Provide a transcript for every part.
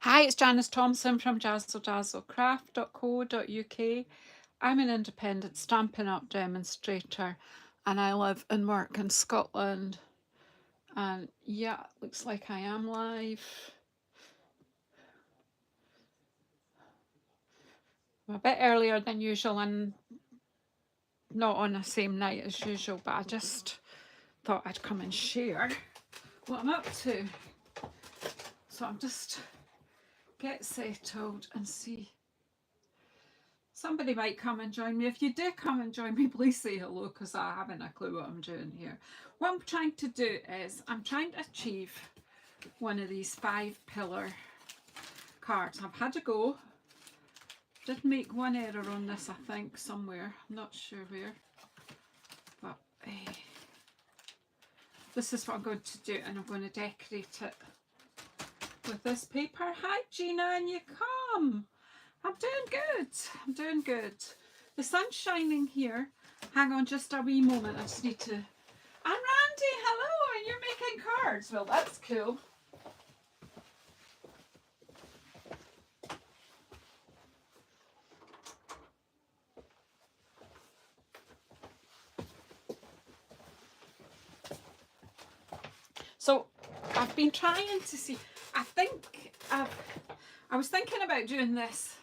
Hi, it's Janice Thompson from JazzleDazzleCraft.co.uk. I'm an independent Stampin' Up demonstrator and I live and work in Scotland. And yeah, looks like I am live. I'm a bit earlier than usual and not on the same night as usual, but I just thought I'd come and share what I'm up to. So I'm just get settled and see. Somebody might come and join me. If you do come and join me, please say hello because I haven't a clue what I'm doing here. What I'm trying to do is I'm trying to achieve one of these 5-pillar cards. I've had a go. Did make one error on this, I think, somewhere. I'm not sure where. But this is what I'm going to do, and I'm going to decorate it with this paper. Hi, Gina, and you come. I'm doing good. I'm doing good. The sun's shining here. Hang on just a wee moment. I just need to... And Randy, hello, and you're making cards. Well, that's cool. So I've been trying to see... I was thinking about doing this.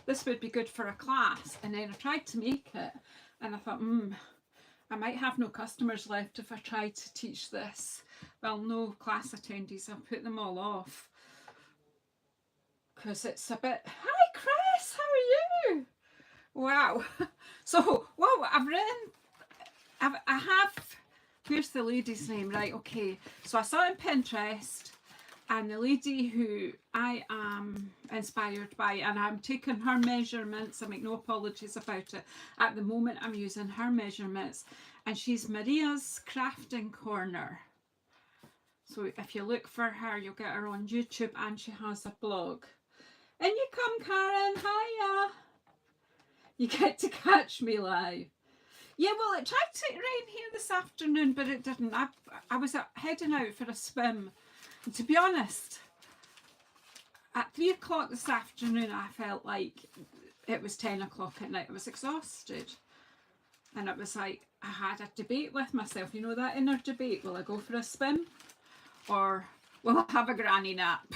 This would be good for a class, and then I tried to make it and I thought I might have no customers left if I tried to teach this. Well, no class attendees, I'll put them all off because it's a bit... Hi Chris, how are you? Wow. So what I've written, I have, where's the lady's name? Right, okay, so I saw it on Pinterest, and the lady who I am inspired by, and I'm taking her measurements, I make no apologies about it. At the moment I'm using her measurements, and she's Maria's Crafting Corner. So if you look for her, you'll get her on YouTube, and she has a blog. And you come, Karen, hiya. You get to catch me live. Yeah, well, it tried to rain here this afternoon, but it didn't. I was heading out for a swim. And to be honest, at 3 o'clock this afternoon, I felt like it was 10 o'clock at night. I was exhausted. And it was like, I had a debate with myself. You know that inner debate? Will I go for a swim? Or will I have a granny nap?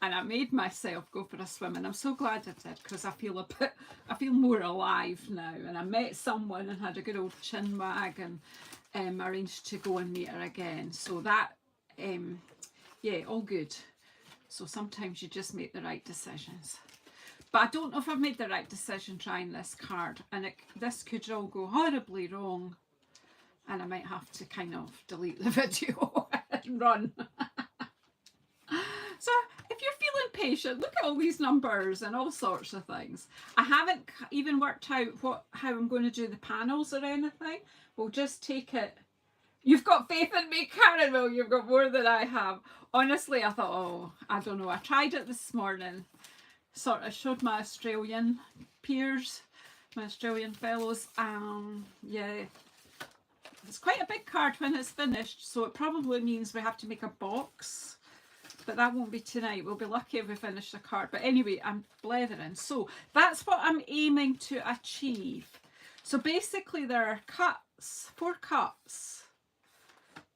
And I made myself go for a swim. And I'm so glad I did, because I feel more alive now. And I met someone and had a good old chin wag, and arranged to go and meet her again. So that... yeah, all good. So sometimes you just make the right decisions. But I don't know if I've made the right decision trying this card. And this could all go horribly wrong. And I might have to kind of delete the video and run. So if you're feeling patient, look at all these numbers and all sorts of things. I haven't even worked out how I'm going to do the panels or anything. We'll just take it. You've got faith in me, Karen. Well, you've got more than I have. Honestly, I thought, oh, I don't know. I tried it this morning. Sort of showed my Australian peers, my Australian fellows. Yeah, it's quite a big card when it's finished. So it probably means we have to make a box. But that won't be tonight. We'll be lucky if we finish the card. But anyway, I'm blethering. So that's what I'm aiming to achieve. So basically there are cuts, 4 cuts.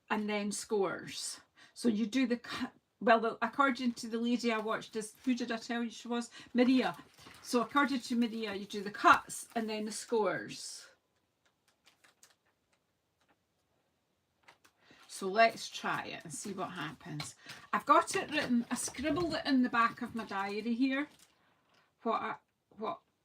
And then scores. So you do the cut. Well, according to the lady I watched, who did I tell you she was? Maria. So according to Maria, you do the cuts and then the scores. So let's try it and see what happens. I've got it written. I scribbled it in the back of my diary here.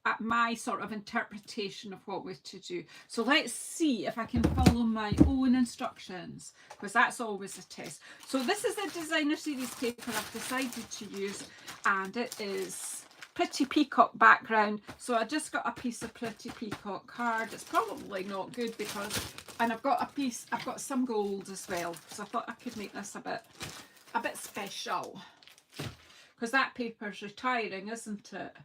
At my sort of interpretation of what we're to do. So let's see if I can follow my own instructions, because that's always a test. So this is a designer series paper I've decided to use, and it is Pretty Peacock background. So I just got a piece of Pretty Peacock card. It's probably not good because, and I've got some gold as well, so I thought I could make this a bit special, because that paper's retiring, isn't it?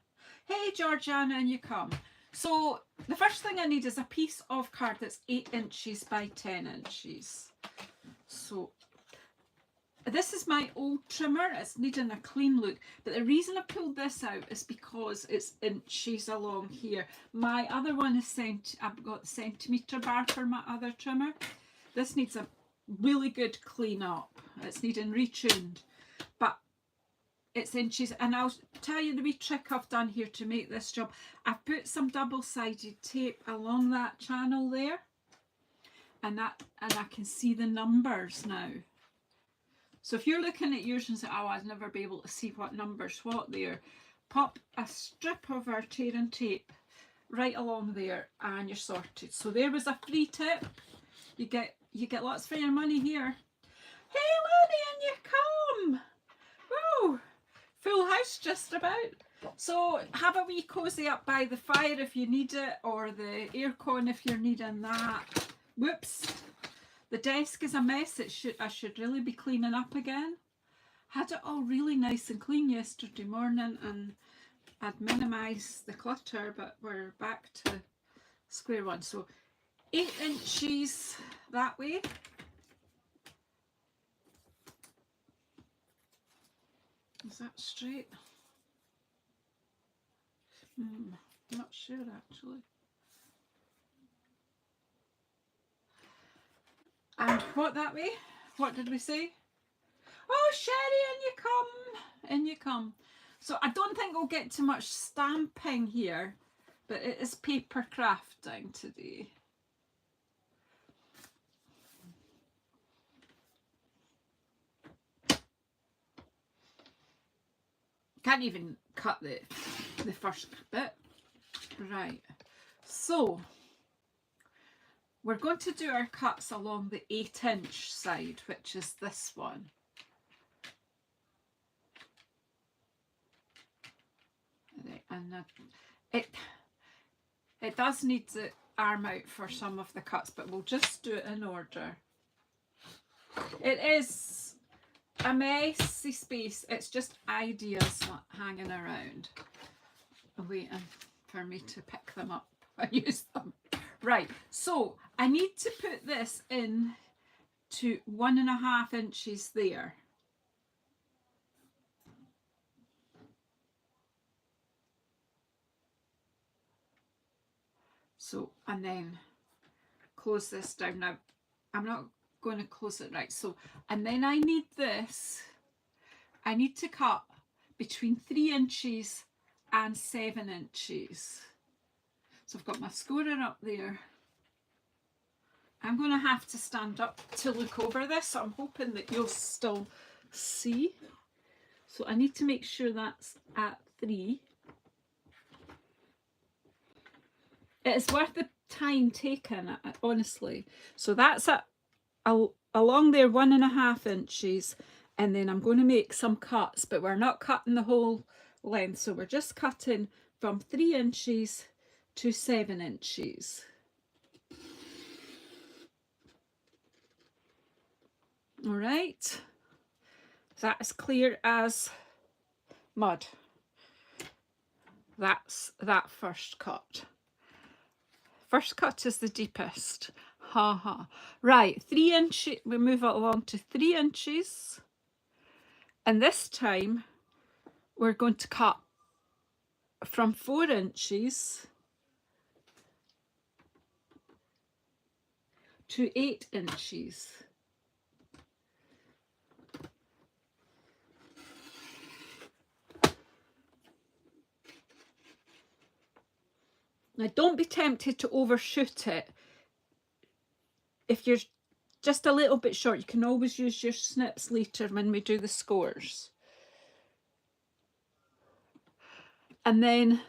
Hey Georgiana, and you come. So the first thing I need is a piece of card that's 8 inches by 10 inches. So this is my old trimmer. It's needing a clean look. But the reason I pulled this out is because it's inches along here. My other one is I've got the centimetre bar for my other trimmer. This needs a really good clean up. It's needing retuned. But it's inches. And I'll tell you the wee trick I've done here to make this job. I've put some double-sided tape along that channel there. And I can see the numbers now. So if you're looking at yours and say, oh, I'd never be able to see what number's what there, pop a strip of our tearing tape right along there and you're sorted. So there was a free tip. You get lots for your money here. Hey Lonnie, and you come! Whoa! Full house just about. So have a wee cosy up by the fire if you need it, or the aircon if you're needing that. Whoops. The desk is a mess. I should really be cleaning up again. Had it all really nice and clean yesterday morning and I'd minimised the clutter, but we're back to square one. So 8 inches that way. Is that straight? I'm not sure actually. And what that way? What did we say? Oh, Sherry, in you come. So I don't think we'll get too much stamping here, but it is paper crafting today. Can't even cut the first bit. Right. So we're going to do our cuts along the 8-inch side, which is this one. And it does need the arm out for some of the cuts, but we'll just do it in order. It is a messy space. It's just ideas hanging around, waiting for me to pick them up and use them. Right, so I need to put this in to 1.5 inches there. So, and then close this down. Now, I'm not going to close it right. So, and then I need this. I need to cut between 3 inches and 7 inches. So I've got my scorer up there. I'm going to have to stand up to look over this. So I'm hoping that you'll still see. So I need to make sure that's at 3. It is worth the time taken, honestly. So that's along there 1.5 inches. And then I'm going to make some cuts, but we're not cutting the whole length. So we're just cutting from 3 inches to 7 inches. All right. That is clear as mud. That's that first cut. First cut is the deepest. Ha ha. Right, 3 inches. We move it along to 3 inches. And this time we're going to cut from 4 inches to 8 inches. Now don't be tempted to overshoot it. If you're just a little bit short, you can always use your snips later when we do the scores. And then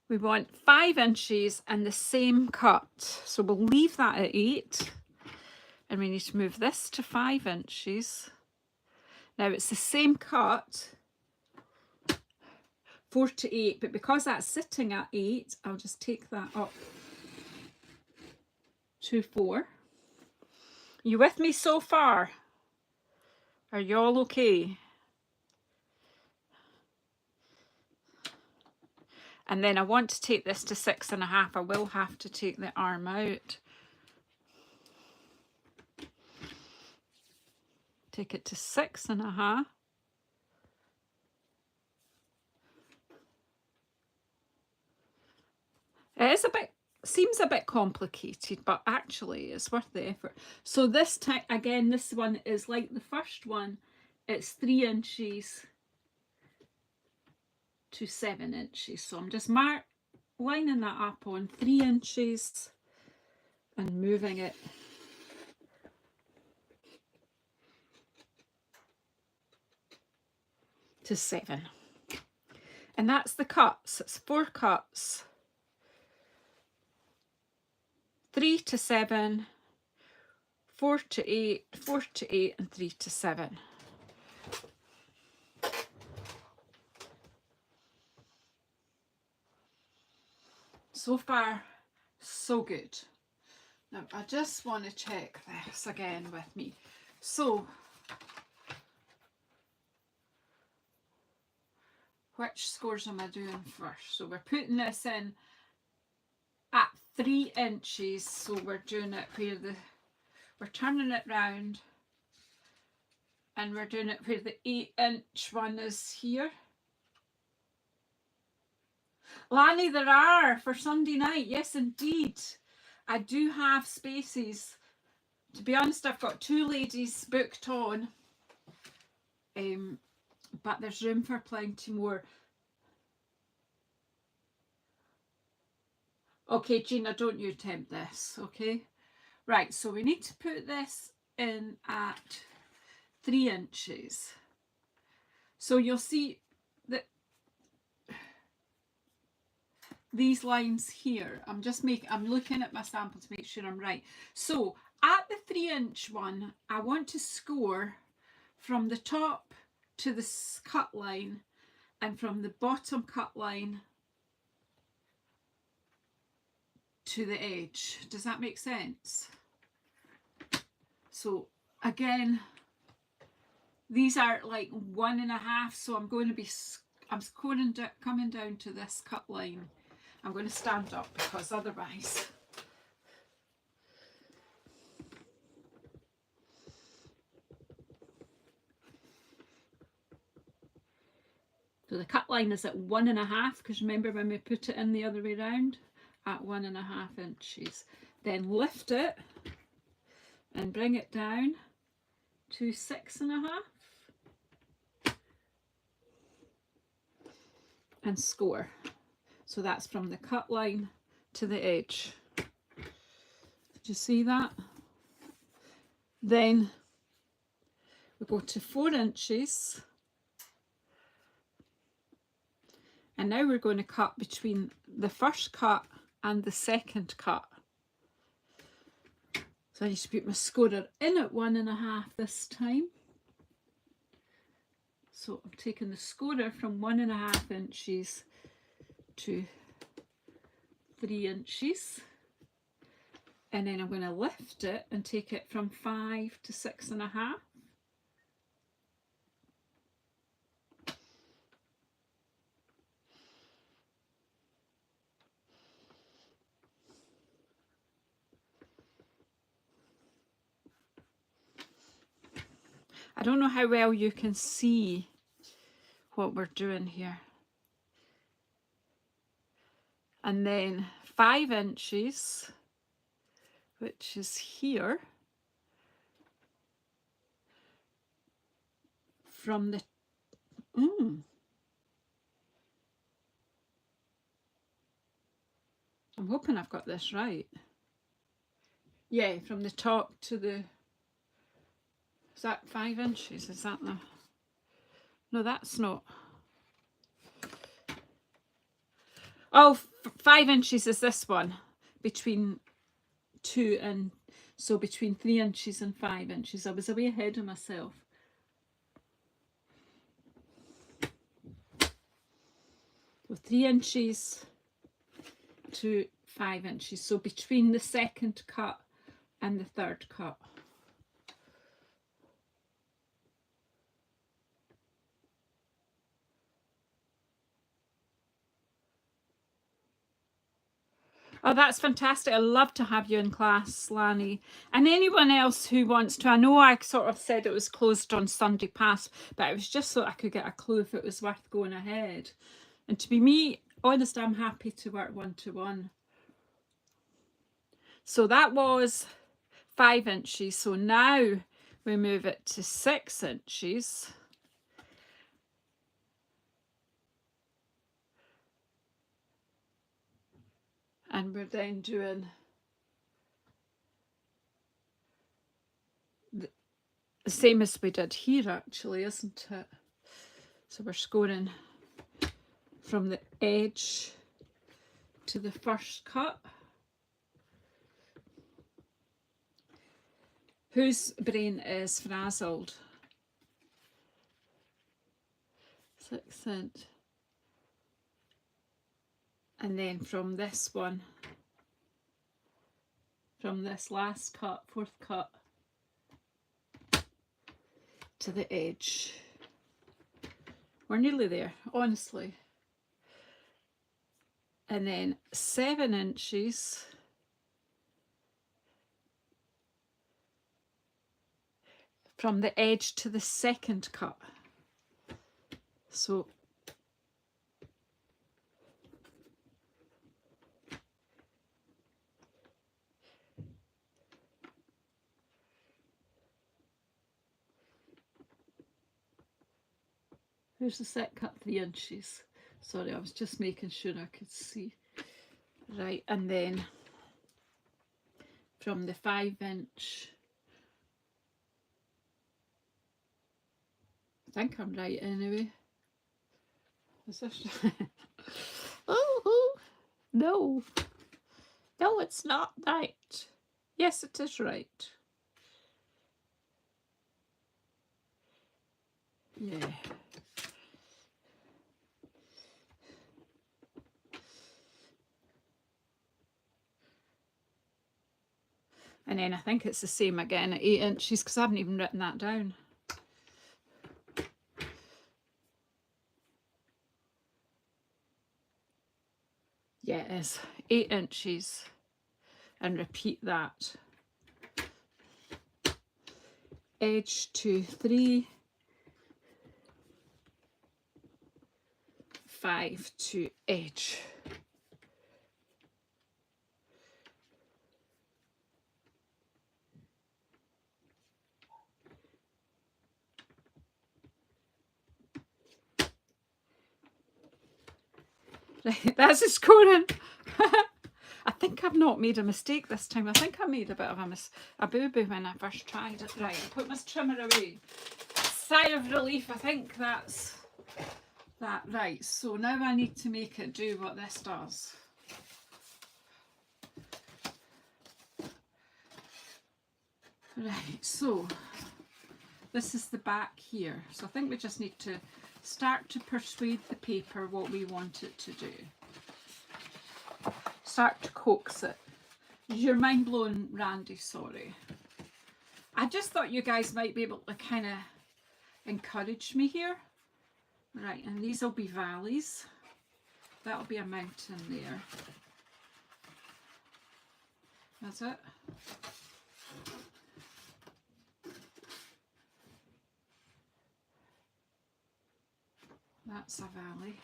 we want 5 inches and the same cut. So we'll leave that at 8. And we need to move this to 5 inches. Now it's the same cut, 4 to 8, but because that's sitting at 8, I'll just take that up to 4. You with me so far? Are you all okay? And then I want to take this to 6.5. I will have to take the arm out take it to 6.5. It is a bit, seems a bit complicated, but actually it's worth the effort. So this time, again, this one is like the first one. It's 3 inches to 7 inches. So I'm just lining that up on 3 inches and moving it to 7. And that's the cuts. It's 4 cuts. 3 to 7, 4 to 8, 4 to 8, and 3 to 7. So far, so good. Now, I just want to check this again with me. So, which scores am I doing first? So we're putting this in at 3 inches. So we're doing it where we're turning it round, and we're doing it where the 8-inch one is here. Lanny, there are for Sunday night. Yes, indeed. I do have spaces. To be honest, I've got 2 ladies booked on. But there's room for plenty more. Okay, Gina, don't you attempt this, okay? Right, so we need to put this in at 3 inches. So you'll see that these lines here, I'm looking at my sample to make sure I'm right. So at the 3-inch one, I want to score from the top to the cut line and from the bottom cut line to the edge. Does that make sense? So again, these are like 1.5, so I'm going to be, I'm coming down to this cut line. I'm going to stand up because otherwise. So the cut line is at 1.5, because remember when we put it in the other way around, at 1.5 inches. Then lift it and bring it down to 6.5 and score. So that's from the cut line to the edge. Did you see that? Then we go to 4 inches. And now we're going to cut between the first cut and the second cut. So I need to put my scorer in at 1.5 this time. So I'm taking the scorer from 1.5 inches to 3 inches. And then I'm going to lift it and take it from 5 to 6.5. I don't know how well you can see what we're doing here. And then 5 inches, which is here, from the, I'm hoping I've got this right. Yeah, from the top to the, is that 5 inches? Is that the, no, that's not. Oh, 5 inches is this one, between 2 and, so between 3 inches and 5 inches. I was way ahead of myself. So 3 inches to 5 inches. So between the second cut and the third cut. Oh, that's fantastic. I'd love to have you in class, Lanny. And anyone else who wants to. I know I sort of said it was closed on Sunday past, but it was just so I could get a clue if it was worth going ahead. And to be me, honest, I'm happy to work one-to-one. So that was 5 inches. So now we move it to 6 inches. And we're then doing the same as we did here, actually, isn't it? So we're scoring from the edge to the first cut. Whose brain is frazzled? 6 inch. And then from this one, from this last cut, 4th cut, to the edge. We're nearly there, honestly. And then 7 inches from the edge to the 2nd cut. So here's the set cut, 3 inches. Sorry, I was just making sure I could see. Right, and then from the 5 inch, I think I'm right anyway. Is this right? Oh, no. No, it's not right. Yes, it is right. Yeah. And then I think it's the same again at 8 inches because I haven't even written that down. Yeah, it is 8 inches and repeat that. Edge to 3, 5 to edge. Right, that's a scoring. I think I've not made a mistake this time. I think I made a bit of a boo-boo when I first tried it. Right, I put my trimmer away. Sigh of relief, I think that's that. Right, so now I need to make it do what this does. Right, so this is the back here. So I think we just need to start to persuade the paper what we want it to do. Start to coax it. You're mind blown, Randy, sorry. I just thought you guys might be able to kind of encourage me here. Right, and these will be valleys. That'll be a mountain there. That's it. That's a valley.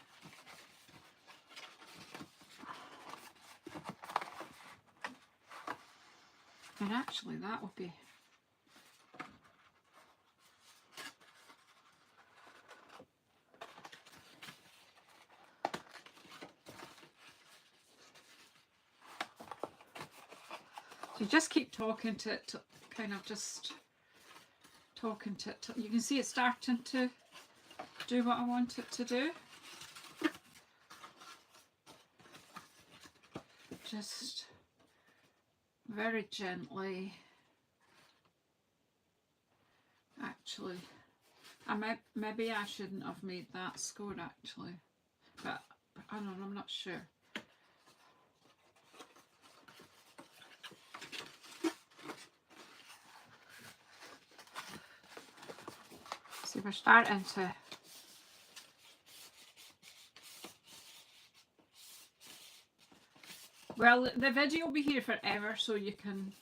And actually that will be so you just keep talking to it, kind of just talking to it. You can see it starting to do what I want it to do. Just very gently. Actually, maybe I shouldn't have made that score actually, but I don't know, I'm not sure. See, we're starting to Well, the video will be here forever, so you can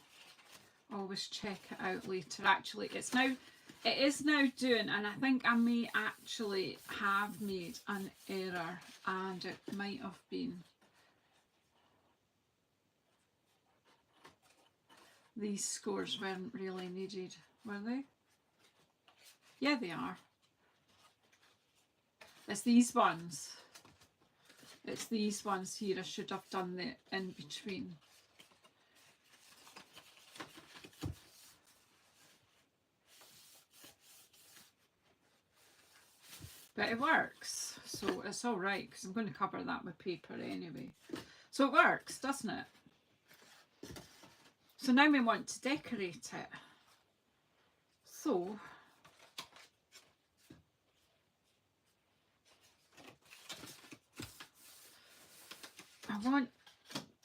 always check it out later. Actually, it is now doing, and I think I may actually have made an error, and it might have been these scores weren't really needed, were they? Yeah, they are. It's these ones. It's these ones here. I should have done the in between. But it works, so it's all right, because I'm going to cover that with paper anyway. So it works, doesn't it? So now we want to decorate it. So I want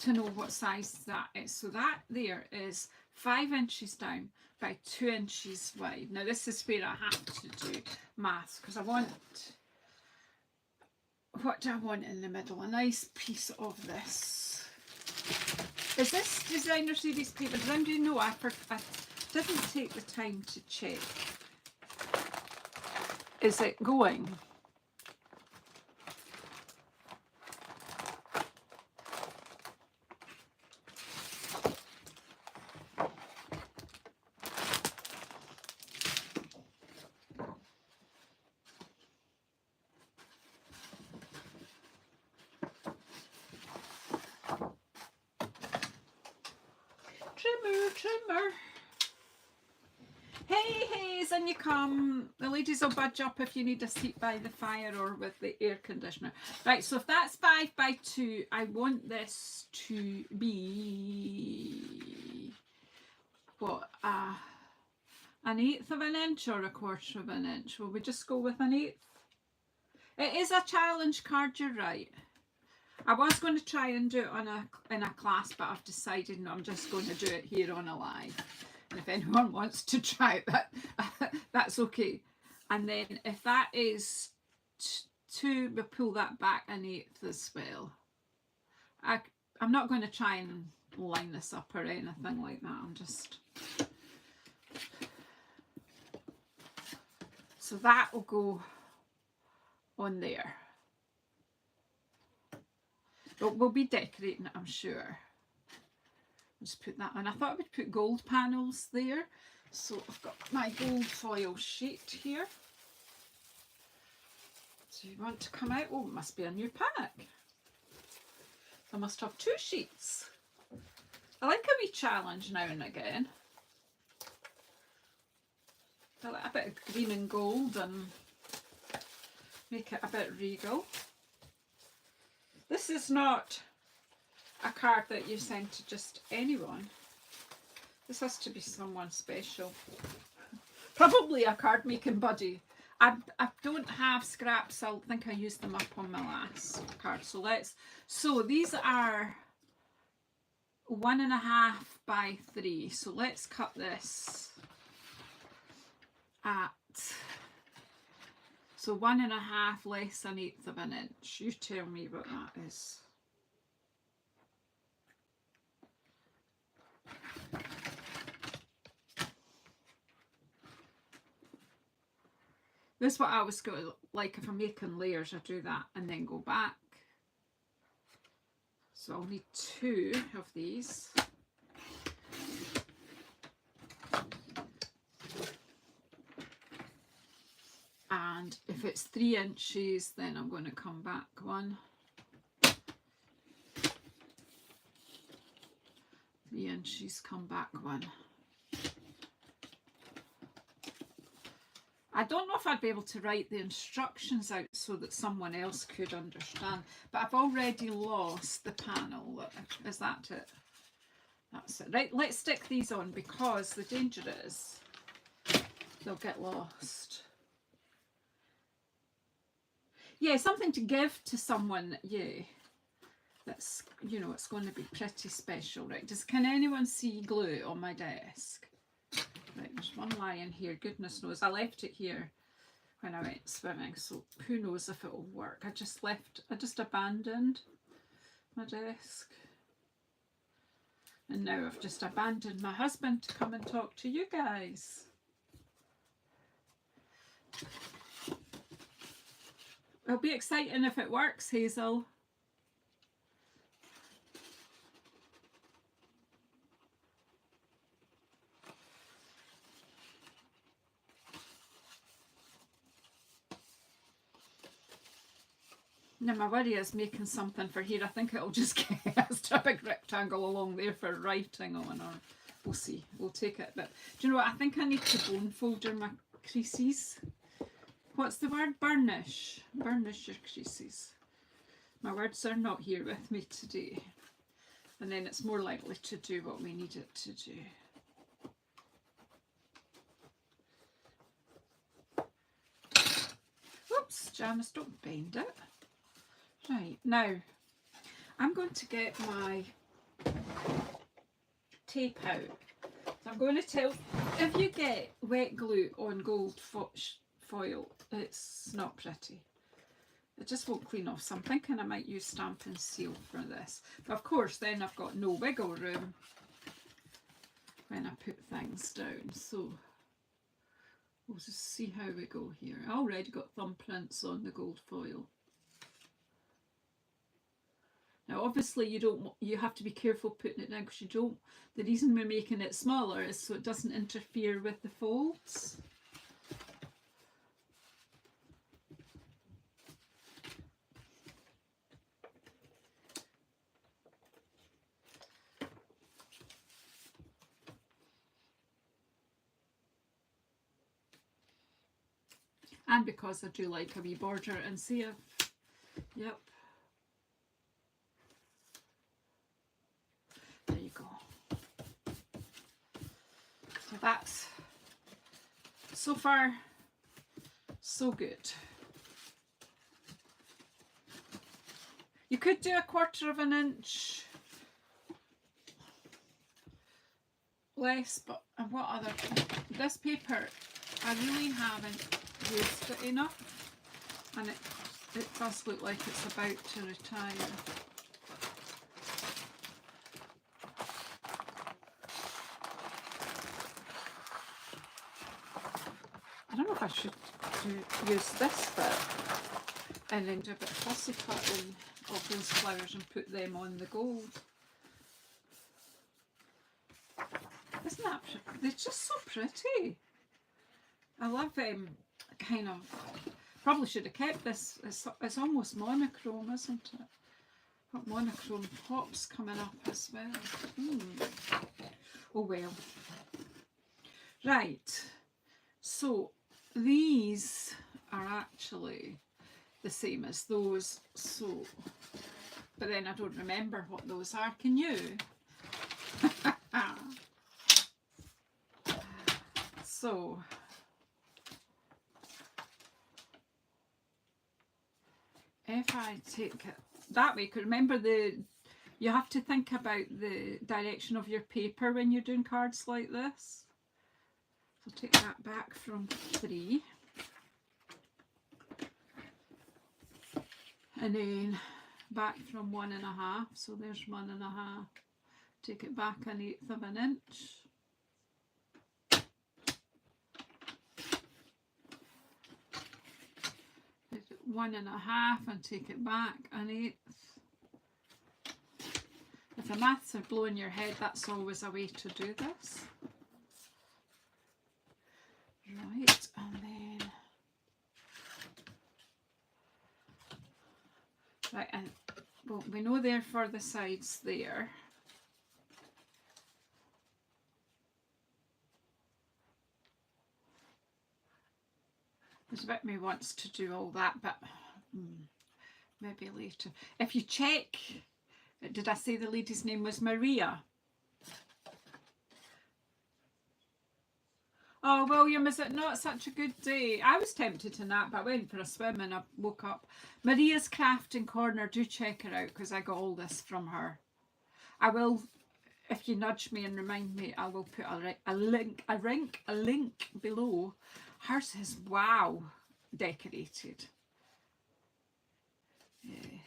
to know what size that is. So that there is 5 inches down by 2 inches wide. Now this is where I have to do maths, because I want, what do I want in the middle? A nice piece of this. Is this designer series paper? Does anybody know? I didn't take the time to check. Is it going? Trimmer. Hey, and you come. The ladies will budge up if you need a seat by the fire or with the air conditioner. Right, so if that's 5 by 2, I want this to be, what, an 1/8 of an inch or 1/4 of an inch? Will we just go with an 1/8? It is a challenge card, you're right. I was going to try and do it in a class, but I've decided no, I'm just going to do it here on a live. And if anyone wants to try it, that's okay. And then if that is 2, we'll pull that back an 1/8 as well. I'm not going to try and line this up or anything like that. I'm just... So that will go on there. But we'll be decorating it, I'm sure. I'll just put that on. I thought I would put gold panels there. So I've got my gold foil sheet here. So you want to come out? Oh, it must be a new pack. I must have 2 sheets. I like a wee challenge now and again. I like a bit of green and gold and make it a bit regal. This is not a card that you send to just anyone. This has to be someone special. Probably a card making buddy. I don't have scraps. I think I used them up on my last card. So these are 1.5 by 3. So let's cut this at, so 1.5 less than 1/8 of an inch. You tell me what that is. This is what I always go like if I'm making layers. I do that and then go back. So I'll need 2 of these. And if it's 3 inches, then I'm going to come back 1. 3 inches, come back 1. I don't know if I'd be able to write the instructions out so that someone else could understand, but I've already lost the panel. Is that it? That's it. Right, let's stick these on, because the danger is they'll get lost. Yeah, something to give to someone, yeah, that's, you know, it's going to be pretty special, right? Can anyone see glue on my desk? Right, there's one lying here, goodness knows. I left it here when I went swimming, so who knows if it will work. I just abandoned my desk. And now I've just abandoned my husband to come and talk to you guys. It'll be exciting if it works, Hazel. Now my worry is making something for here. I think it'll just get us a big rectangle along there for writing on, or we'll see. We'll take it. But do you know what? I think I need to bone folder my creases. What's the word? Burnish. Burnish your creases. My words are not here with me today. And then it's more likely to do what we need it to do. Oops, Janice, don't bend it. Right, now I'm going to get my tape out. So I'm going to tell, if you get wet glue on gold foil, it's not pretty. It just won't clean off. So I'm thinking I might use Stamp and Seal for this. But of course then I've got no wiggle room when I put things down. So we'll just see how we go here. I already got thumbprints on the gold foil. Now obviously you have to be careful putting it down, because you don't, the reason we're making it smaller is so it doesn't interfere with the folds. And because I do like a wee border, and see if, yep. There you go. So that's, so far, so good. You could do 1/4 of an inch less, but what other, this paper, I really haven't used it enough, and it does look like it's about to retire. I don't know if I should use this bit and then do a bit of fussy cutting of those flowers and put them on the gold. Isn't that pretty? They're just so pretty. I love kind of, probably should have kept this. It's almost monochrome, isn't it? Got monochrome pops coming up as well. Oh well. Right, so these are actually the same as those, so, but then I don't remember what those are, can you? So if I take it that way, because remember you have to think about the direction of your paper when you're doing cards like this. So take that back from 3. And then back from 1.5. So there's 1.5. Take it back 1/8 of an inch. Take it 1.5 and take it back 1/8. If the maths are blowing your head, that's always a way to do this. Right, and then right, and well, we know they're for the sides there. There's a bit me wants to do all that, but maybe later. If you check, did I say the lady's name was Maria? Oh, William, is it not such a good day? I was tempted to nap, but I went for a swim and I woke up. Maria's Crafting Corner, do check her out, because I got all this from her. I will, if you nudge me and remind me, I will put a link below. Hers is, wow, decorated. Yeah.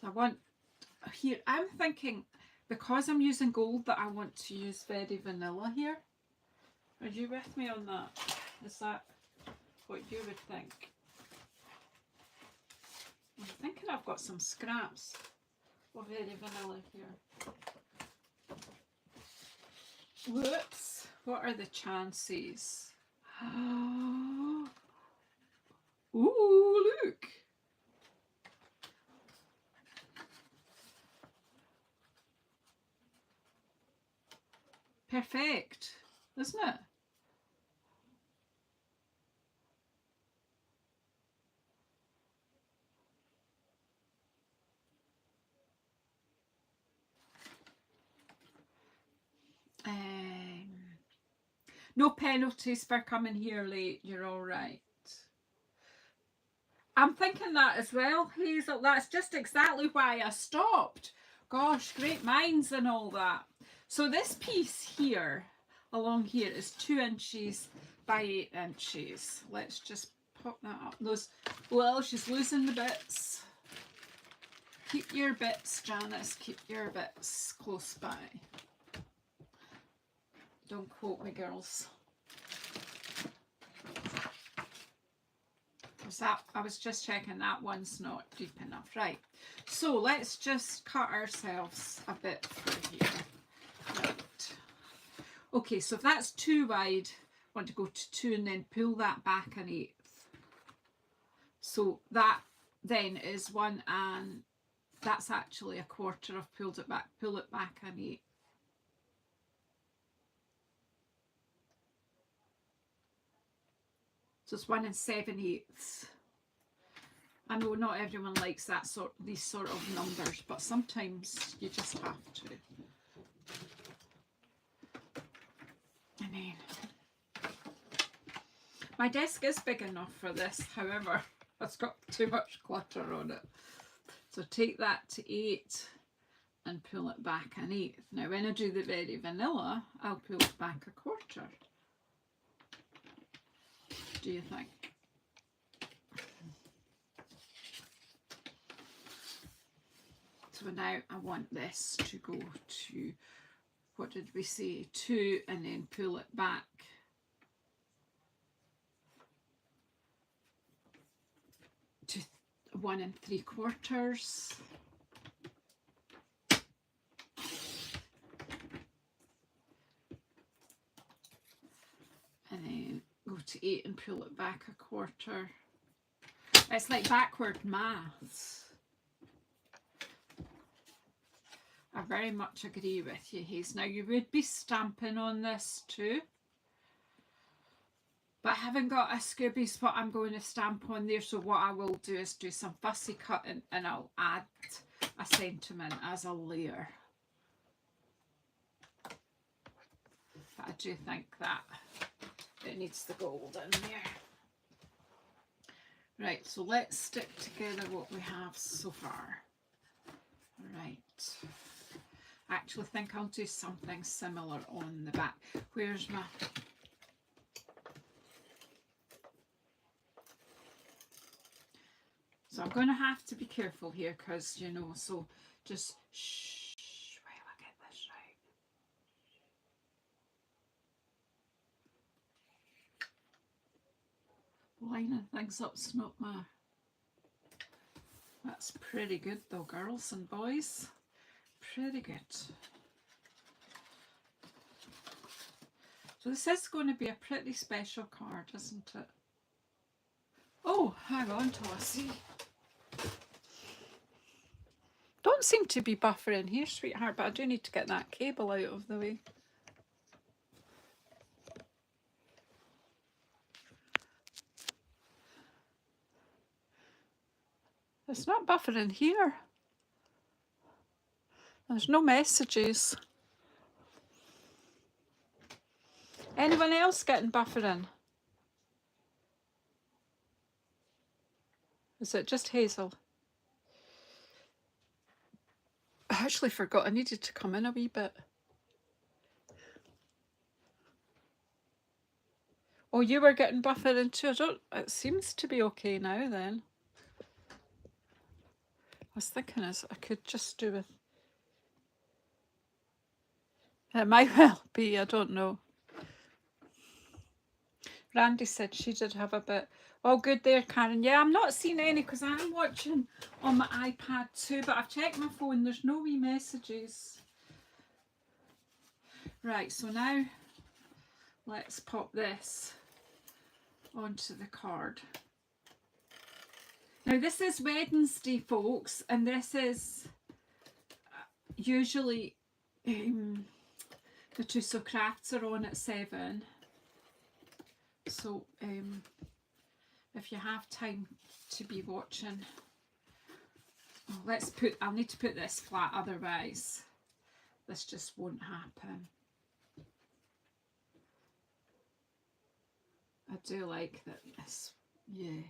I want, here, I'm thinking, because I'm using gold, that I want to use very vanilla here. Are you with me on that? Is that what you would think? I'm thinking I've got some scraps of very vanilla here. Whoops. What are the chances? Ooh, look. Perfect, isn't it? No penalties for coming here late. You're all right. I'm thinking that as well, Hazel. That's just exactly why I stopped. Gosh, great minds and all that. So this piece here, along here, is 2 inches by 8 inches. Let's just pop that up. Those, well, she's losing the bits. Keep your bits, Janice. Keep your bits close by. Don't quote me, girls. I was just checking that one's not deep enough. Right. So let's just cut ourselves a bit through here. Right. Okay, so if that's too wide, I want to go to 2 and then pull that back 1/8. So that then is 1, and that's actually 1/4. I've pulled it back. Pull it back 1/8. So it's 1 7/8. I know not everyone likes these sort of numbers, but sometimes you just have to. I mean, my desk is big enough for this, however, it's got too much clutter on it. So take that to 8 and pull it back 1/8. Now when I do the very vanilla, I'll pull it back 1/4. Do you think? So now I want this to go to, what did we say, 2, and then pull it back to 1 3/4. And then go to 8 and pull it back 1/4. It's like backward maths. I very much agree with you, Hayes. Now you would be stamping on this too, but I haven't got a Scooby spot I'm going to stamp on there, so what I will do is do some fussy cutting and I'll add a sentiment as a layer. But I do think that it needs the gold in there. Right, so let's stick together what we have so far. Right. I actually think I'll do something similar on the back. Where's my... So I'm going to have to be careful here because, you know, so just shh while I get this right. Lining things up's not my... That's pretty good though, girls and boys. Pretty good. So this is going to be a pretty special card, isn't it? Oh, hang on till I see. Don't seem to be buffering here, sweetheart, but I do need to get that cable out of the way. It's not buffering here. There's no messages. Anyone else getting buffering? Is it just Hazel? I actually forgot I needed to come in a wee bit. Oh, you were getting buffering too. It seems to be okay now then. I was thinking I could just do with... It might well be, I don't know. Randy said she did have a bit. Oh, good there, Karen. Yeah, I'm not seeing any because I'm watching on my iPad too, but I've checked my phone. There's no wee messages. Right, so now let's pop this onto the card. Now, this is Wednesday, folks, and this is usually the JazzleDazzleCrafts are on at 7. So if you have time to be watching, I'll need to put this flat, otherwise this just won't happen. I do like that this, yeah.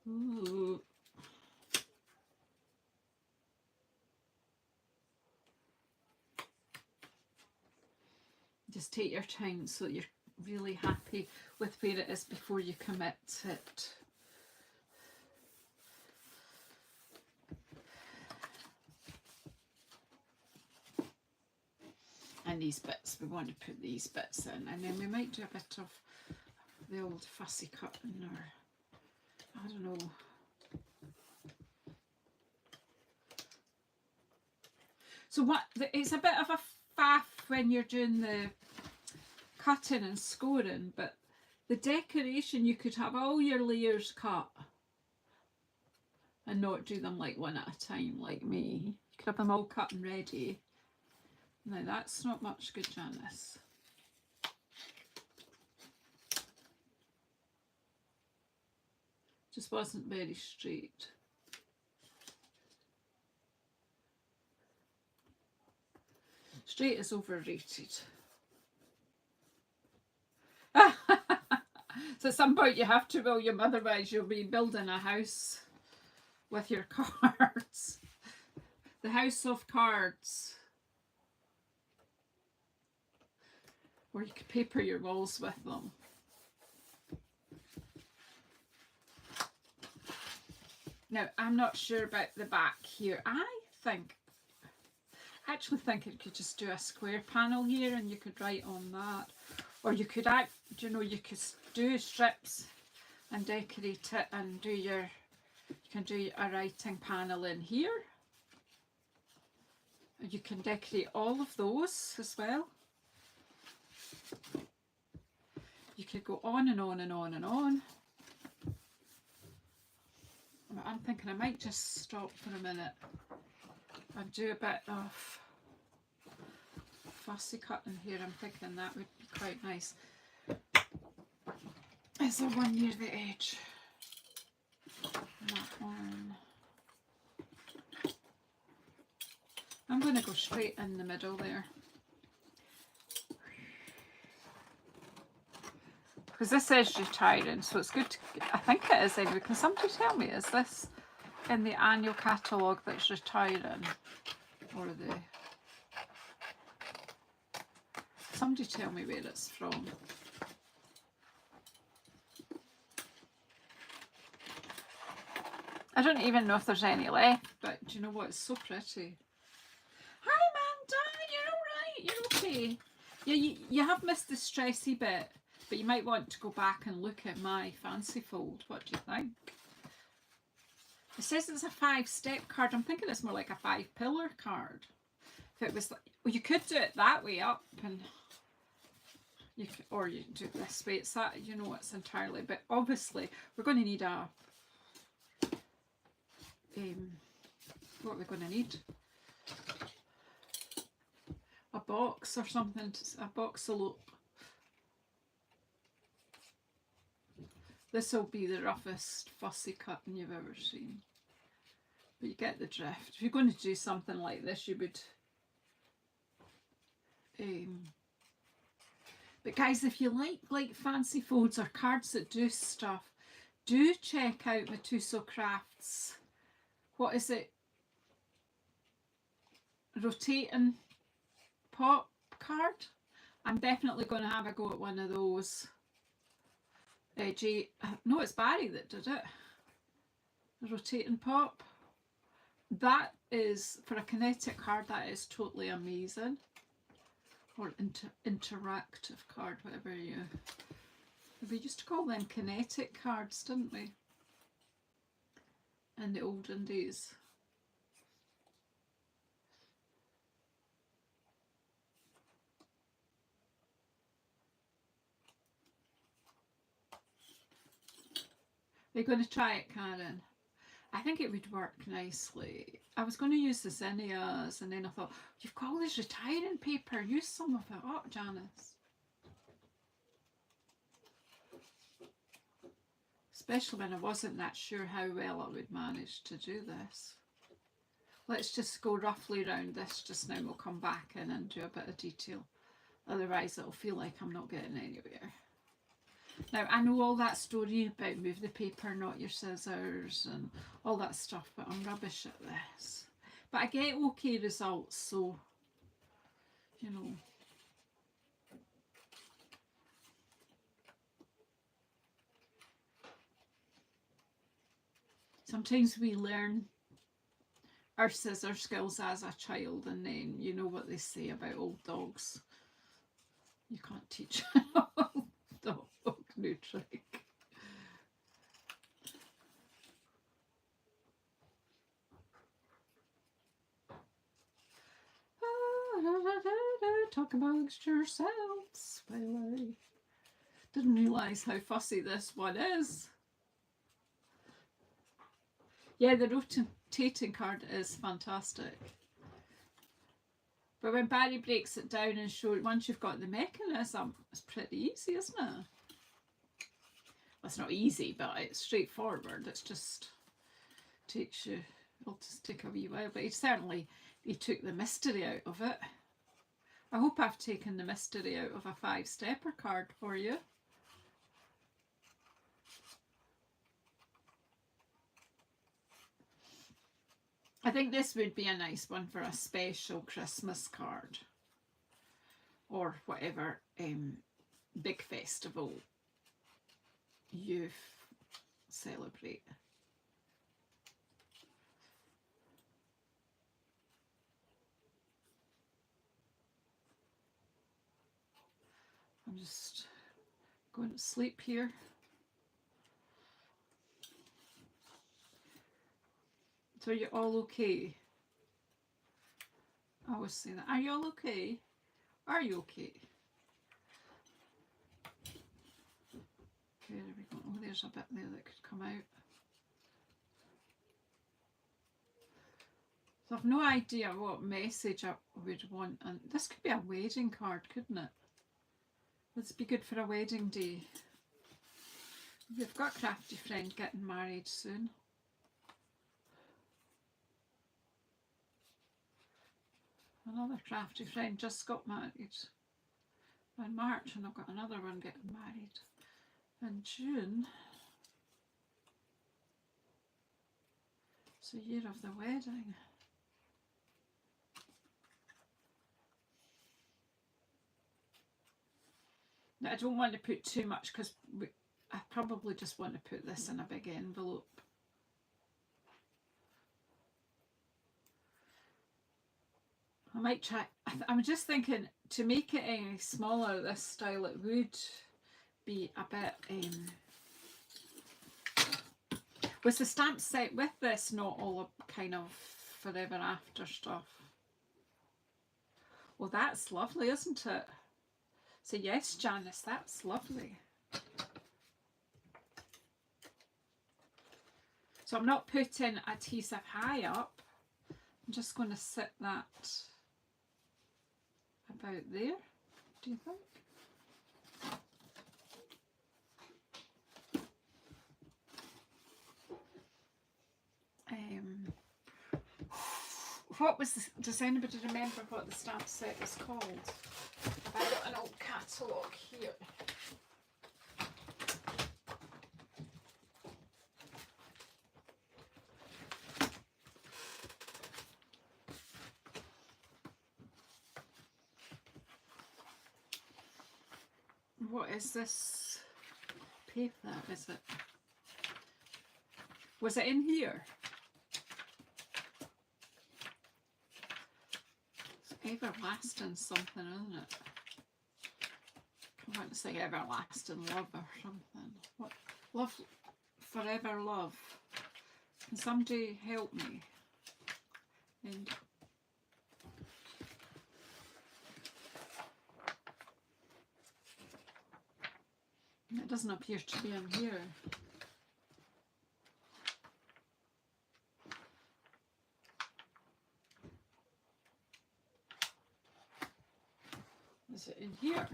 Ooh. Just take your time so you're really happy with where it is before you commit it. And these bits, we want to put these bits in, and then we might do a bit of the old fussy cutting, or I don't know. So it's a bit of a faff when you're doing the cutting and scoring, but the decoration, you could have all your layers cut and not do them like one at a time like me. You could have them all cut and ready. Now that's not much good, Janice. Just wasn't very straight. Straight is overrated. So at some point you have to, William, otherwise you'll be building a house with your cards. The house of cards. Or you could paper your walls with them. Now, I'm not sure about the back here. I actually think it could just do a square panel here and you could write on that. Or you could you could do strips and decorate it and you can do a writing panel in here. You can decorate all of those as well. You could go on and on and on and on. I'm thinking I might just stop for a minute and do a bit of fussy cutting here. I'm thinking that would be quite nice. Is there one near the edge? That one. I'm going to go straight in the middle there. Because this is retiring, so it's good to, I think it is anyway. Can somebody tell me, is this in the annual catalogue that's retiring? Or somebody tell me where it's from. I don't even know if there's any left, but do you know what? It's so pretty. Hi, Amanda, you're alright, you're okay. Yeah, you have missed the stressy bit, but you might want to go back and look at my fancy fold. What do you think? It says it's a 5-step card. I'm thinking it's more like a 5-pillar card. If it was like, well, you could do it that way up, and you could, or you do it this way. It's that, you know, it's entirely. But obviously, we're going to need a. What are we going to need? A box or something. A box of. This will be the roughest fussy cutting you've ever seen. But you get the drift. If you're going to do something like this, you would... but guys, if you like fancy folds or cards that do stuff, do check out my JazzleCrafts. What is it? Rotating pop card. I'm definitely going to have a go at one of those. No, it's Barry that did it. The rotating pop. That is, for a kinetic card, that is totally amazing. or interactive card, whatever you... We used to call them kinetic cards, didn't we? In the olden days. We're going to try it, Karen. I think it would work nicely. I was going to use the zinnias, and then I thought, you've got all this retiring paper, use some of it up, Janice. Especially when I wasn't that sure how well I would manage to do this. Let's just go roughly around this just now, we'll come back in and do a bit of detail. Otherwise it'll feel like I'm not getting anywhere. Now, I know all that story about move the paper, not your scissors, and all that stuff, but I'm rubbish at this. But I get okay results, so, you know. Sometimes we learn our scissor skills as a child, and then you know what they say about old dogs. You can't teach an old dog new trick. Talk amongst yourselves. Didn't realise how fussy this one is. Yeah, the rotating card is fantastic. But when Barry breaks it down and shows, once you've got the mechanism, it's pretty easy, isn't it? Well, it's not easy, but it's straightforward. It's just takes you, it'll just take a wee while. But he took the mystery out of it. I hope I've taken the mystery out of a 5-stepper card for you. I think this would be a nice one for a special Christmas card or whatever big festival you celebrate. I'm just going to sleep here. So you're all okay? I always say that. Are you all okay? Are you okay? Okay, there we go. Oh, there's a bit there that could come out. So I've no idea what message I would want. And this could be a wedding card, couldn't it? This be good for a wedding day. We've got a crafty friend getting married soon. Another crafty friend just got married in March, and I've got another one getting married in June. It's the year of the wedding. Now, I don't want to put too much because I probably just want to put this in a big envelope. I might try, I'm just thinking to make it any smaller, this style, it would be a bit, was the stamp set with this not all kind of forever after stuff? Well, that's lovely, isn't it? So yes, Janice, that's lovely. So I'm not putting adhesive high up, I'm just going to sit that about there, do you think? What was this, does anybody remember what the stamp set is called? I've got an old catalogue here. What is this paper, is it? Was it in here? everlasting something, isn't it? I want to say everlasting love or something. What? Love, forever love. Can somebody help me? And it doesn't appear to be in here. Is it in here?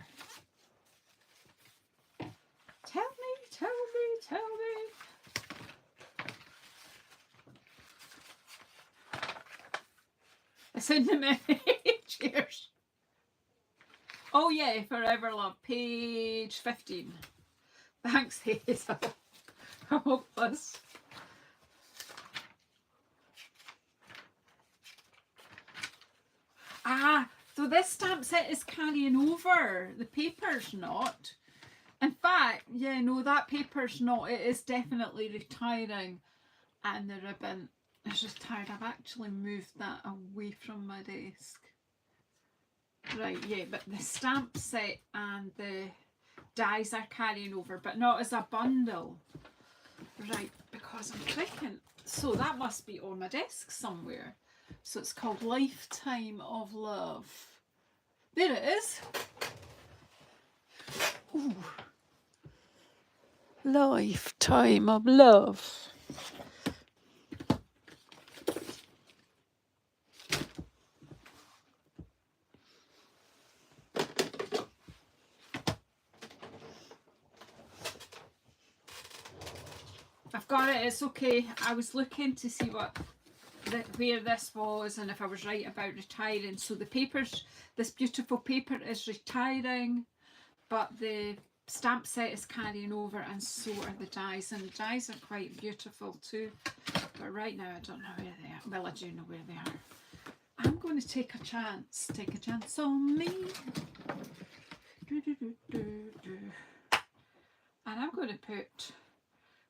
Tell me, tell me, tell me. It's in the message. Cheers. Oh yeah, Forever Love, page 15. Thanks, Hazel. I'm hopeless. Ah, so this stamp set is carrying over. The paper's not. In fact, yeah, no, that paper's not. It is definitely retiring. And the ribbon is retired. I've actually moved that away from my desk. Right, yeah, but the stamp set and the dies are carrying over, but not as a bundle. Right, because I'm thinking, so that must be on my desk somewhere. So it's called Lifetime of Love. There it is. Ooh. Lifetime of Love. I've got it, it's okay. I was looking to see where this was and if I was right about retiring. So the papers, this beautiful paper is retiring, but the stamp set is carrying over and so are the dies. And the dies are quite beautiful too. But right now I don't know where they are. Well, I do know where they are. I'm going to take a chance. Take a chance on me. And I'm going to put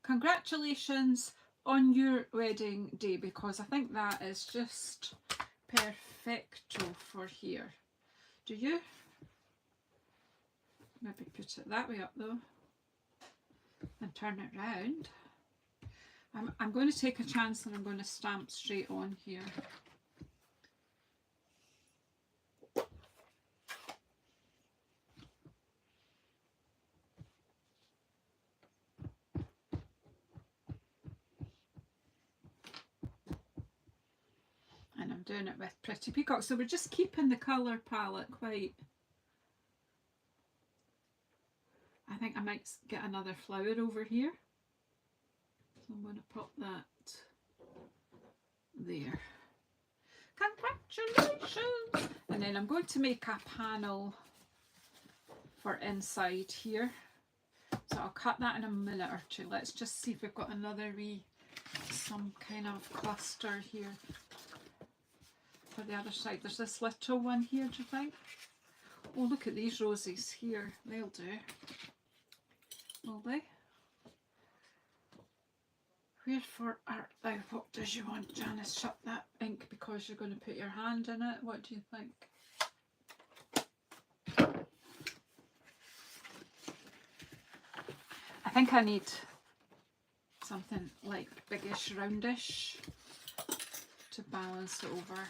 congratulations on your wedding day, because I think that is just perfecto for here. Do you? Maybe put it that way up though and turn it round. I'm going to take a chance and I'm going to stamp straight on here. And I'm doing it with Pretty Peacock. So we're just keeping the colour palette quite... I think I might get another flower over here. So I'm going to pop that there. Congratulations! And then I'm going to make a panel for inside here. So I'll cut that in a minute or two. Let's just see if we've got another some kind of cluster here. For the other side, there's this little one here, do you think? Oh, look at these roses here. They'll do. Will they? Wherefore art thou? What does you want, Janice? Shut that ink because you're going to put your hand in it. What do you think? I think I need something like biggish, roundish to balance it over.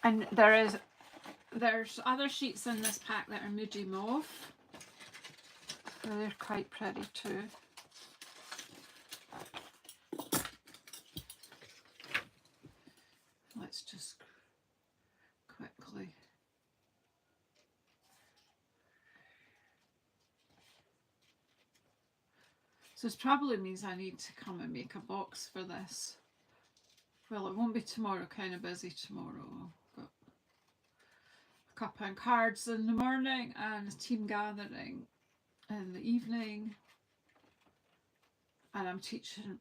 And there's other sheets in this pack that are Moody Mauve. So they're quite pretty too. Let's just quickly. So it probably means I need to come and make a box for this. Well, it won't be tomorrow, kind of busy tomorrow. I've got a couple of cards in the morning and a team gathering in the evening. And I'm teaching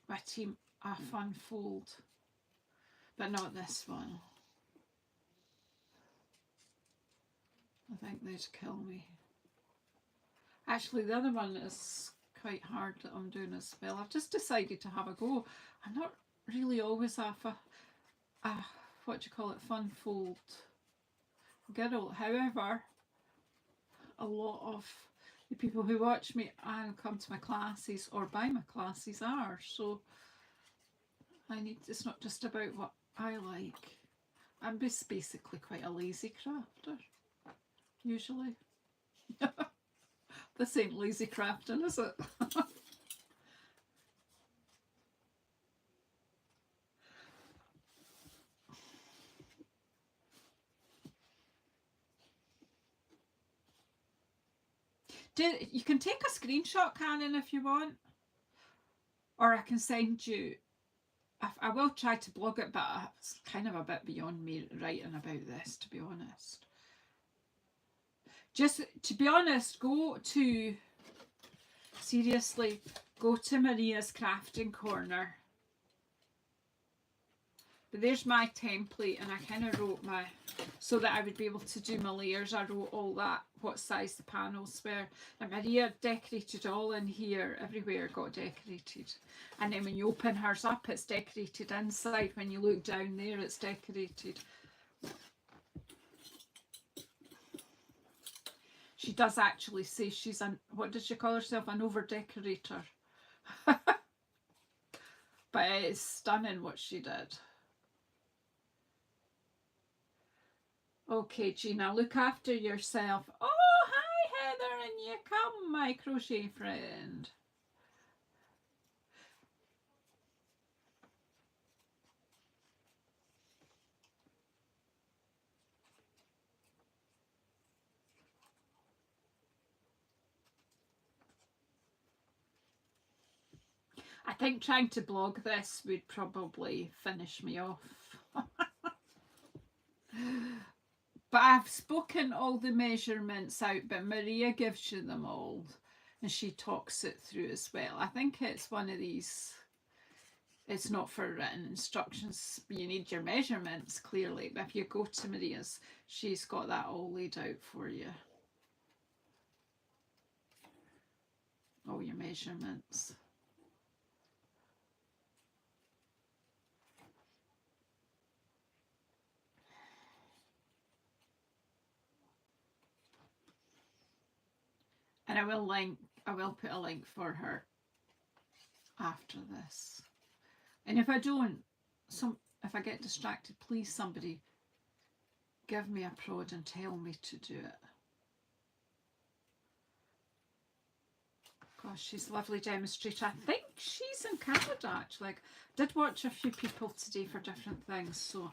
my team a fun fold, but not this one. I think they'd kill me. Actually, the other one is quite hard that I'm doing as well. I've just decided to have a go. I'm not really always a what do you call it, fun fold girl. However, a lot of the people who watch me and come to my classes or buy my classes are, so it's not just about what I like. I'm just basically quite a lazy crafter, usually. This ain't lazy crafting, is it? You can take a screenshot, Canon, if you want, or I can send you. I will try to blog it, but it's kind of a bit beyond me writing about this, to be honest. Just to be honest, seriously, go to Maria's Crafting Corner. But there's my template, and I kind of wrote so that I would be able to do my layers, I wrote all that, what size the panels were. And Maria decorated all in here, everywhere got decorated. And then when you open hers up, it's decorated inside. When you look down there, it's decorated. She does actually say she's what did she call herself? An over-decorator. But it's stunning what she did. Okay, Gina, look after yourself. Oh, hi, Heather, and you come, my crochet friend. I think trying to blog this would probably finish me off. But I've spoken all the measurements out, but Maria gives you them all and she talks it through as well. I think it's one of these, it's not for written instructions, you need your measurements clearly, but if you go to Maria's, she's got that all laid out for you. All your measurements. And I will put a link for her after this. And if I don't, if I get distracted, please somebody give me a prod and tell me to do it. Gosh, she's a lovely demonstrator. I think she's in Canada actually. I did watch a few people today for different things, so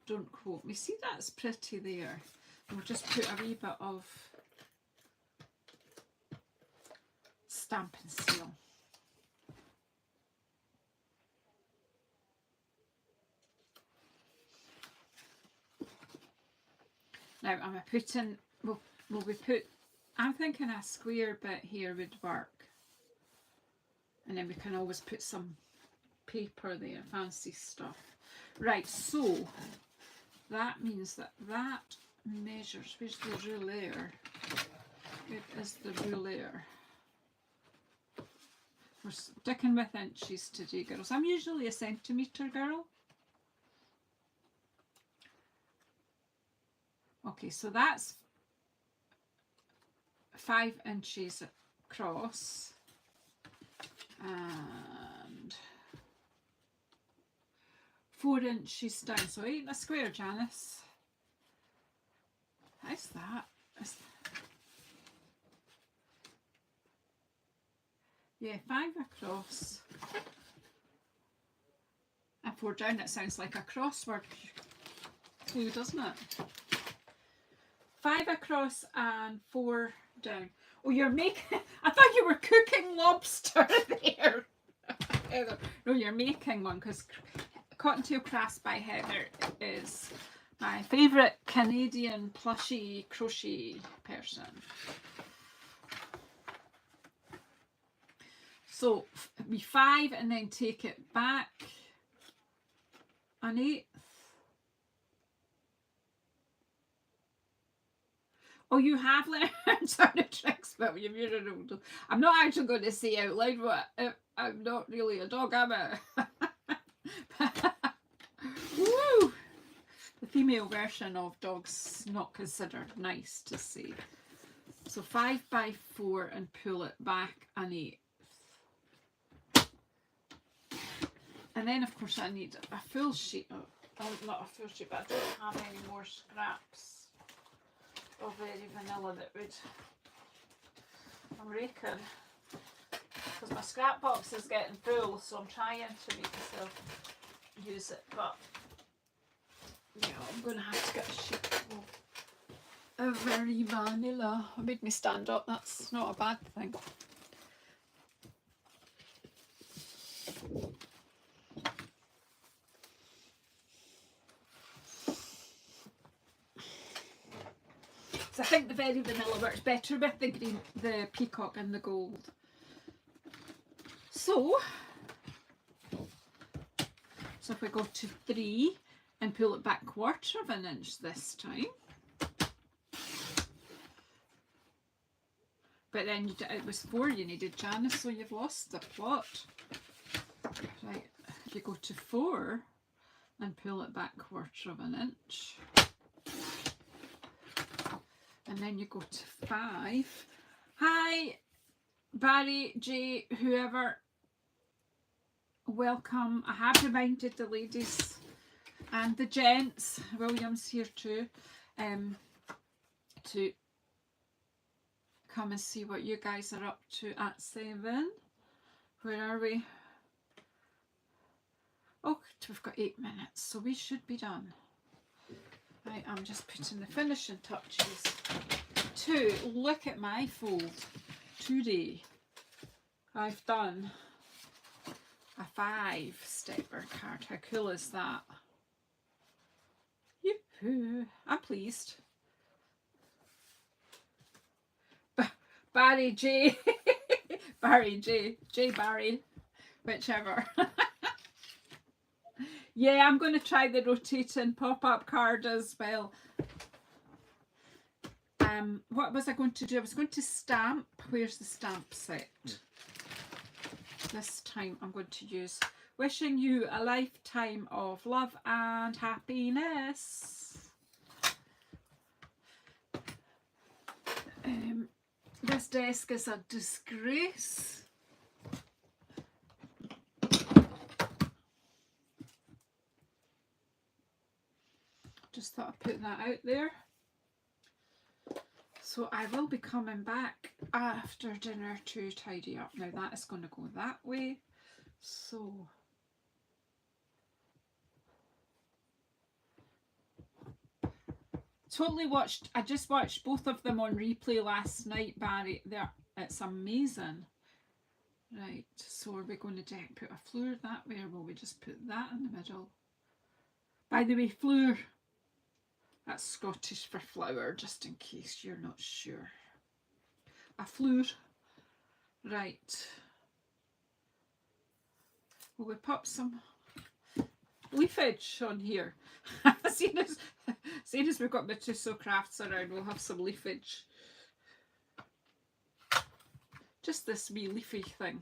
don't quote me. See, that's pretty there. And we'll just put a wee bit of stamp and seal. Now I'm putting, I'm thinking a square bit here would work. And then we can always put some paper there, fancy stuff. Right, so that means that measures, where's the ruler? Where is the ruler? We're sticking with inches today, girls. I'm usually a centimetre girl. Okay, so that's 5 inches across and 4 inches down. So 8 in a square, Janice. How's that? Yeah, 5 across and 4 down. It sounds like a crossword clue, doesn't it? 5 across and 4 down. Oh, you're making, I thought you were cooking lobster there. No, you're making one, because Cottontail Crafts by Heather is my favourite Canadian plushy crochet person. So we 5 and then take it back 1/8. Oh, you have learned certain tricks, but you're an old dog. I'm not actually going to say out loud what I'm not really a dog, am I? Woo! The female version of dog's not considered nice to say. So 5 by 4 and pull it back an 8th. And then of course I need a full sheet of, not a full sheet, but I don't have any more scraps of very vanilla that would, I reckon, because my scrap box is getting full, so I'm trying to make myself use it, but yeah, I'm going to have to get a sheet of very vanilla. It made me stand up, that's not a bad thing. So I think the very vanilla works better with the green, the peacock and the gold. So if we go to 3 and pull it back 1/4 of an inch this time. But then it was 4 you needed, Janice, so you've lost the plot. Right, you go to 4 and pull it back 1/4 of an inch. And then you go to 5. Hi, Barry, Jay, whoever. Welcome. I have reminded the ladies and the gents, William's here too, to come and see what you guys are up to at 7. Where are we? Oh, we've got 8 minutes, so we should be done. Right, I'm just putting the finishing touches to, look at my fold today. I've done a 5-stepper card. How cool is that? Yoo-hoo. I'm pleased. Barry J. Barry J. J Barry. Whichever. Yeah, I'm going to try the rotating pop-up card as well. What was I going to do? I was going to stamp. Where's the stamp set? This time I'm going to use wishing you a lifetime of love and happiness. This desk is a disgrace. Just thought I'd put that out there. So I will be coming back after dinner to tidy up. Now that is going to go that way. So totally watched, I just watched both of them on replay last night, Barry. It's amazing. Right, so are we going to put a floor that way, or will we just put that in the middle? By the way, floor, that's Scottish for flower, just in case you're not sure. A floor. Right. Will we pop some leafage on here? seeing as we've got my Tuso crafts around, we'll have some leafage. Just this wee leafy thing.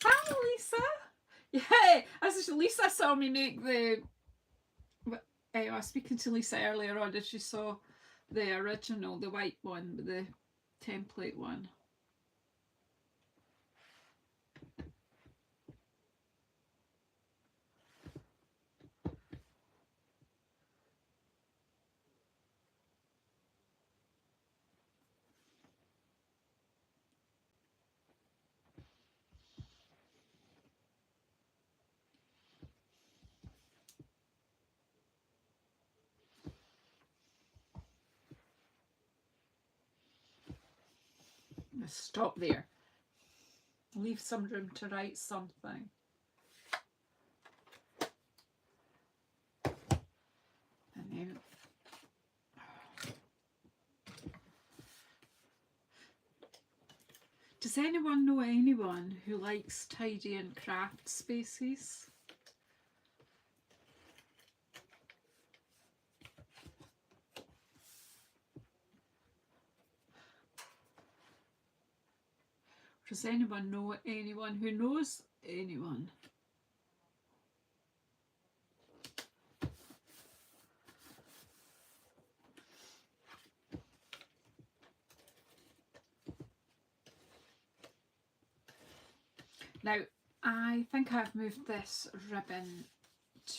Hi, Lisa. Yeah, as Lisa saw me make the. I was speaking to Lisa earlier on, and she saw the original, the white one, the template one. Stop there. Leave some room to write something. And then does anyone know anyone who likes tidy and craft spaces? Does anyone know anyone who knows anyone? Now, I think I've moved this ribbon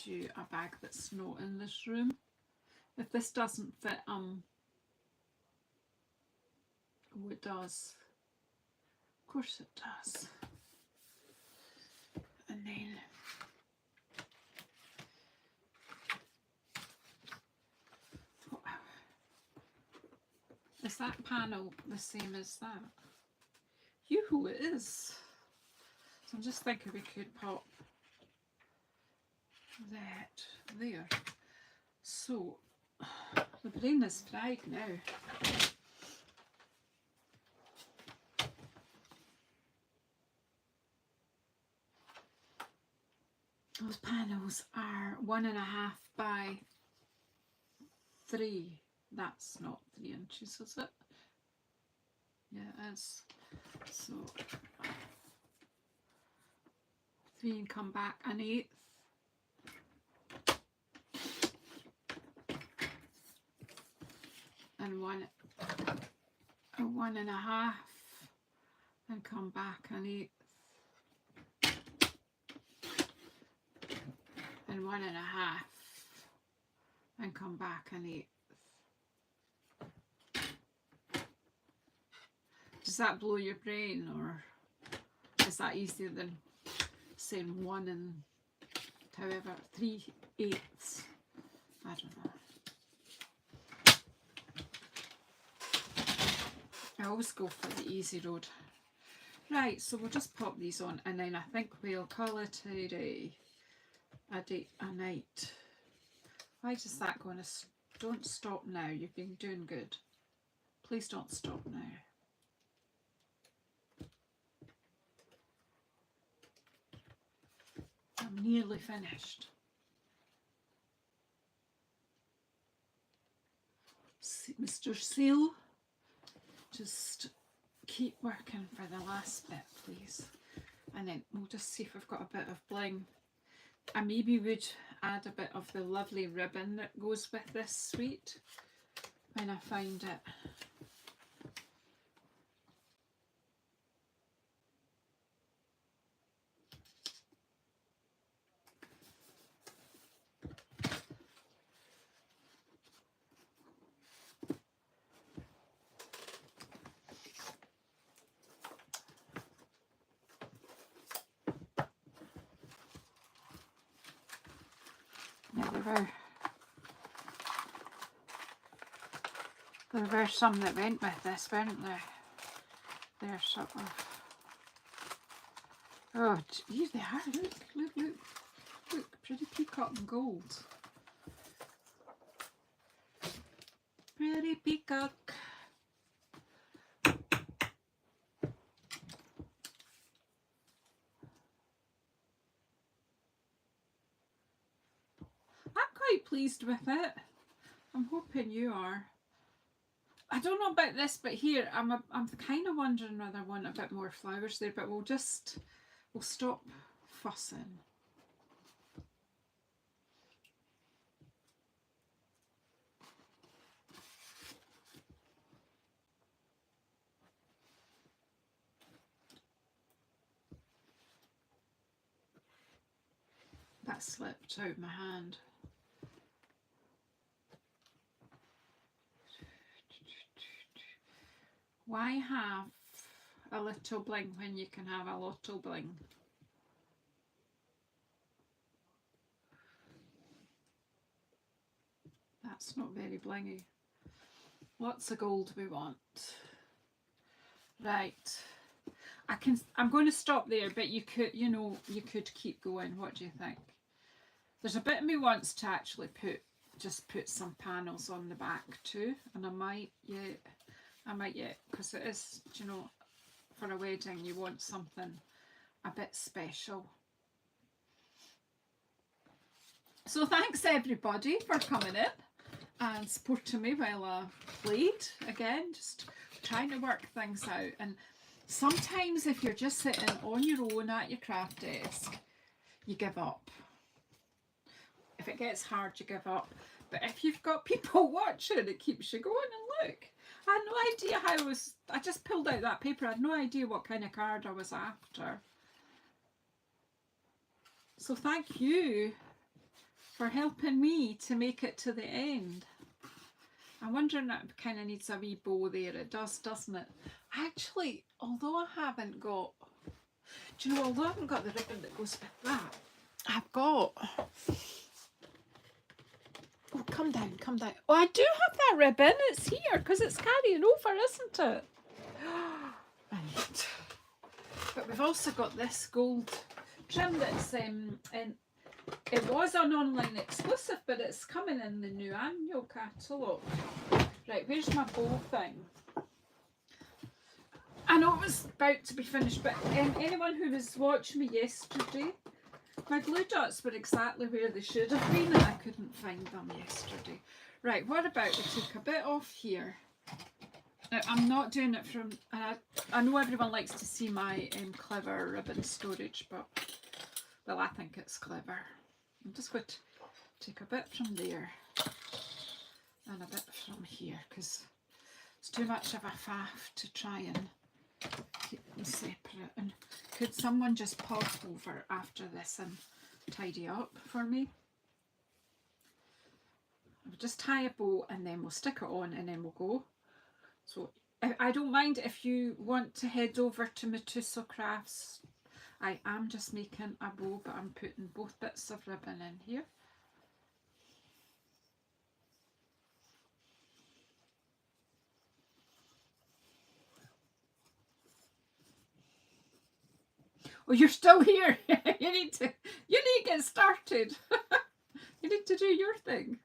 to a bag that's not in this room. If this doesn't fit, oh, it does. Of course it does. And then is that panel the same as that? Yoo-hoo, it is. So I'm just thinking we could pop that there. So the brain is fried now. Those panels are 1.5 by 3. That's not 3 inches, is it? Yeah, it is. So 3 and come back 1/8. And 1.5 and come back 1/8. And 1.5 and come back 1/8. Does that blow your brain, or is that easier than saying 1 and however 3/8? I don't know. I always go for the easy road. Right, so we'll just pop these on, and then I think we'll call it a day. A night. Why is that going to... Don't stop now. You've been doing good. Please don't stop now. I'm nearly finished. Mr. Seal, just keep working for the last bit, please. And then we'll just see if we've got a bit of bling. I maybe would add a bit of the lovely ribbon that goes with this suite when I find it. There were some that went with this, weren't there? They're sort of... Oh, geez, they are. Look, look, look. Look, pretty peacock and gold. Pretty peacock. I'm quite pleased with it. I'm hoping you are. I don't know about this, but here I'm kind of wondering whether I want a bit more flowers there, but we'll stop fussing. That slipped out my hand. Why have a little bling when you can have a lot of bling? That's not very blingy. Lots of gold we want. Right. I'm going to stop there, but you could, you could keep going. What do you think? There's a bit of me wants to actually just put some panels on the back too, and I might yet, because it is, for a wedding you want something a bit special. So thanks everybody for coming in and supporting me while I played again, just trying to work things out. And sometimes if you're just sitting on your own at your craft desk, you give up. If it gets hard, you give up. But if you've got people watching, it keeps you going. And look, I had no idea how I just pulled out that paper. I had no idea what kind of card I was after. So thank you for helping me to make it to the end. I'm wondering that it kind of needs a wee bow there. It does, doesn't it? Actually, although I haven't got, do you know, although I haven't got the ribbon that goes with that, I've got, oh, come down, come down. Oh, I do have that ribbon. It's here because it's carrying over, isn't it? Right. But we've also got this gold trim that's in, it was an online exclusive, but it's coming in the new annual catalogue. Right, where's my bow thing? I know it was about to be finished, but anyone who was watching me yesterday, my glue dots were exactly where they should have been, and I couldn't find them yesterday. Right, what about we took a bit off here? Now, I'm not doing it from, I know everyone likes to see my clever ribbon storage, but, well, I think it's clever. I'm just going to take a bit from there and a bit from here, because it's too much of a faff to try and keep them separate. And could someone just pop over after this and tidy up for me? I'll just tie a bow and then we'll stick it on and then we'll go. So I don't mind if you want to head over to my JazzleDazzleCrafts. I am just making a bow, but I'm putting both bits of ribbon in here. Oh, you're still here. You need to get started. You need to do your thing.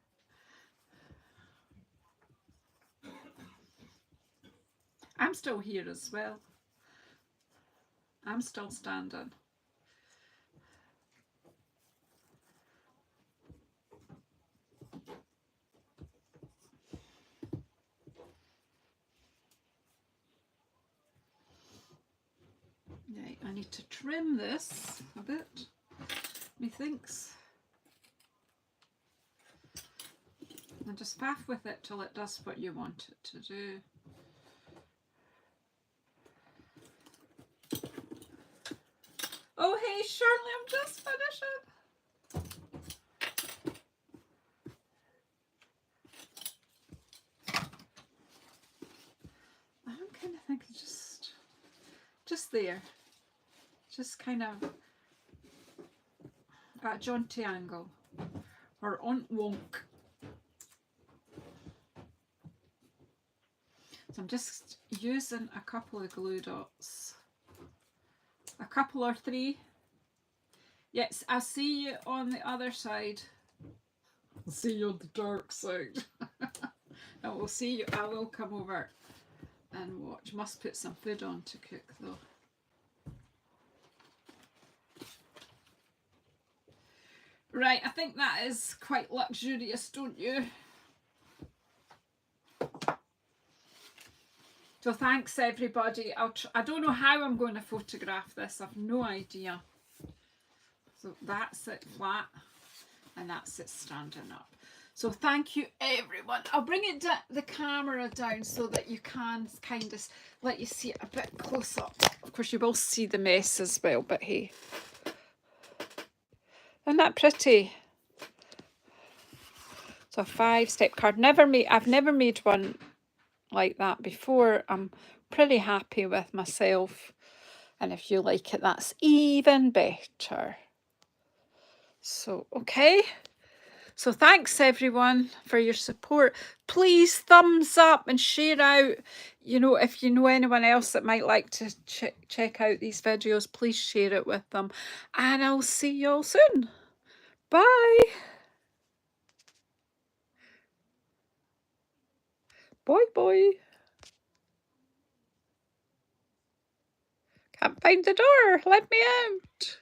I'm still here as well. I'm still standing. Right, I need to trim this a bit, methinks. And just faff with it till it does what you want it to do. Oh, hey, Shirley, I'm just finishing. I'm kind of thinking just there. Just kind of at a jaunty angle, or on wonk. So I'm just using a couple of glue dots. A couple or three. Yes, I'll see you on the other side. I'll see you on the dark side. I will see you. I will come over and watch. Must put some food on to cook though. Right, I think that is quite luxurious, don't you? So thanks everybody. I don't know how I'm going to photograph this. I've no idea. So that's it flat and that's it standing up. So thank you everyone. I'll bring it the camera down so that you can kind of let you see it a bit close up. Of course you will see the mess as well, but hey. Isn't that pretty? So a 5-step card. I've never made one like that before. I'm pretty happy with myself, and if you like it, that's even better. So okay, so thanks everyone for your support. Please thumbs up and share out, you know, if you know anyone else that might like to check out these videos, please share it with them, and I'll see you all soon. Bye. Bye. Can't find the door. Let me out.